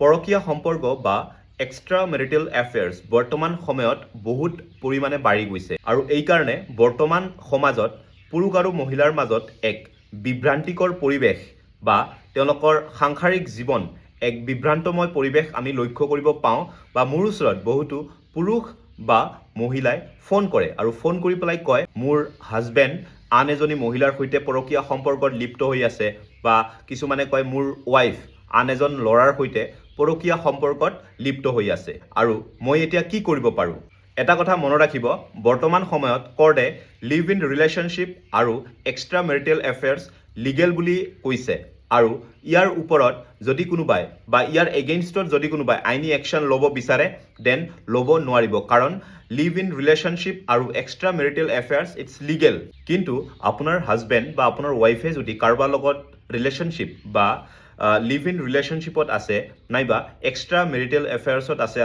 পৰকীয়া সম্পৰ্ক বা এক্সট্ৰা মেৰিটেল এফেয়াৰ্ছ বৰ্তমান সময়ত বহুত পৰিমাণে বাঢ়ি গৈছে আৰু এই কাৰণে বৰ্তমান সমাজত পুৰুষ আৰু মহিলাৰ মাজত এক বিভ্ৰান্তিকৰ পৰিৱেশ বা তেওঁলোকৰ সাংসাৰিক জীৱন এক বিভ্ৰান্তময় পৰিৱেশ আমি লক্ষ্য কৰিব পাওঁ বা মোৰ ওচৰত বহুতো পুৰুষ বা মহিলাই ফোন কৰে আৰু ফোন কৰি পেলাই কয় মোৰ হাজবেণ্ড আন এজনী মহিলাৰ সৈতে পৰকীয়া সম্পৰ্কত লিপ্ত হৈ আছে বা কিছুমানে কয় মোৰ ৱাইফ আন এজন ল'ৰাৰ সৈতে পৰকীয়া সম্পৰ্কত লিপ্ত হৈ আছে আৰু মই এতিয়া কি কৰিব পাৰোঁ। এটা কথা মনত ৰাখিব, বৰ্তমান সময়ত কোৰ্টে লিভ ইন ৰিলেশ্যনশ্বিপ আৰু এক্সট্ৰা মেৰিটেল এফেয়াৰ্ছ লিগেল বুলি কৈছে আৰু ইয়াৰ ওপৰত যদি কোনোবাই বা ইয়াৰ এগেইনষ্টত যদি কোনোবাই আইনী একশ্যন ল'ব বিচাৰে দেন ল'ব নোৱাৰিব, কাৰণ লিভ ইন ৰিলেশ্যনশ্বিপ আৰু extra marital affairs it's legal. কিন্তু আপোনাৰ হাজবেণ্ড বা আপোনাৰ ৱাইফে যদি কাৰোবাৰ লগত ৰিলেশ্যনশ্বিপ বা লিভ ইন ৰিলেশ্যনশ্বিপত আছে নাইবা এক্সট্ৰা মেৰিটেল এফেয়াৰ্ছত আছে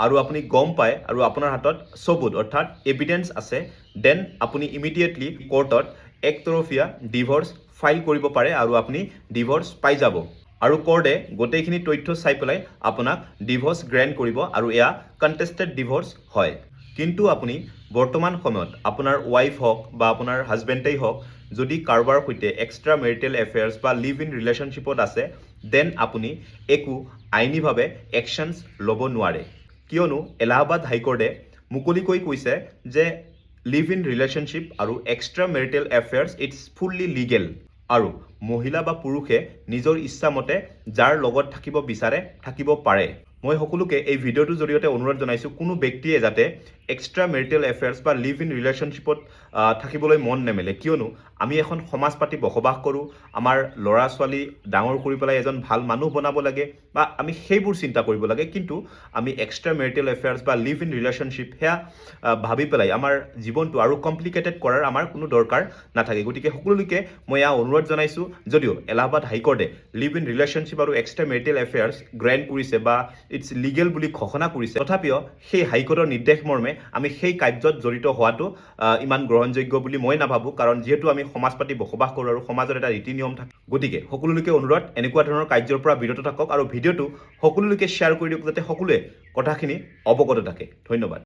আৰু আপুনি গম পায় আৰু আপোনাৰ হাতত সবুত অৰ্থাৎ এভিডেন্স আছে, দেন আপুনি ইমিডিয়েটলি কোৰ্টত একতৰফীয়া ডিভৰ্চ ফাইল কৰিব পাৰে আৰু আপুনি ডিভৰ্চ পাই যাব আৰু কোৰ্টে গোটেইখিনি তথ্য চাই পেলাই আপোনাক ডিভৰ্চ গ্ৰেণ্ট কৰিব আৰু এয়া কণ্টেষ্টেড ডিভৰ্চ হয়। কিন্তু আপুনি বৰ্তমান সময়ত আপোনাৰ ৱাইফ হওক বা আপোনাৰ হাজবেণ্ডেই হওক যদি কাৰোবাৰ সৈতে এক্সট্ৰা মেৰিটেল এফেয়াৰ্ছ বা লিভ ইন ৰিলেশ্যনশ্বিপত আছে দেন আপুনি একো আইনীভাৱে একশ্যনছ ল'ব নোৱাৰে, কিয়নো এলাহাবাদ হাইকোৰ্টে মুকলিকৈ কৈছে যে লিভ ইন ৰিলেশ্যনশ্বিপ আৰু extra marital affairs it's fully legal আৰু মহিলা বা পুৰুষে নিজৰ ইচ্ছামতে যাৰ লগত থাকিব বিচাৰে থাকিব পাৰে। মই সকলোকে এই ভিডিঅ'টোৰ জৰিয়তে অনুৰোধ জনাইছোঁ কোনো ব্যক্তিয়ে যাতে এক্সট্ৰা মেৰিটেল এফেয়াৰ্ছ বা লিভ ইন ৰিলেশ্যনশ্বিপত থাকিবলৈ মন নেমেলে, কিয়নো আমি এখন সমাজ পাতি বসবাস কৰোঁ, আমাৰ ল'ৰা ছোৱালী ডাঙৰ কৰি পেলাই এজন ভাল মানুহ বনাব লাগে বা আমি সেইবোৰ চিন্তা কৰিব লাগে, কিন্তু আমি এক্সট্ৰা মেৰিটেল এফেয়াৰ্ছ বা লিভ ইন ৰিলেশ্যনশ্বিপ সেয়া ভাবি পেলাই আমাৰ জীৱনটো আৰু কমপ্লিকেটেড কৰাৰ আমাৰ কোনো দৰকাৰ নাথাকে। গতিকে সকলোকে মই এয়া অনুৰোধ জনাইছোঁ, যদিও এলাহাবাদ হাইকোৰ্টে লিভ ইন ৰিলেশ্যনশ্বিপ আৰু এক্সট্ৰা মেৰিটেল এফেয়াৰ্ছ গ্ৰেণ্ট কৰিছে বা ইটছ লিগেল বুলি ঘোষণা কৰিছে, তথাপিও সেই হাইকোৰ্টৰ নিৰ্দেশ মৰ্মে আমি সেই কাৰ্যত জড়িত হোৱাটো ইমান গ্ৰহণযোগ্য বুলি মই নাভাবোঁ, কাৰণ যিহেতু আমি সমাজ পাতি বসবাস কৰোঁ আৰু সমাজত এটা ৰীতি নিয়ম থাকে। গতিকে সকলোকে অনুৰোধ এনেকুৱা ধৰণৰ কাৰ্যৰ পৰা বিৰত থাকক আৰু ভিডিঅ'টো সকলোকে শ্বেয়াৰ কৰি দিয়ক যাতে সকলোৱে কথাখিনি অৱগত থাকে। ধন্যবাদ।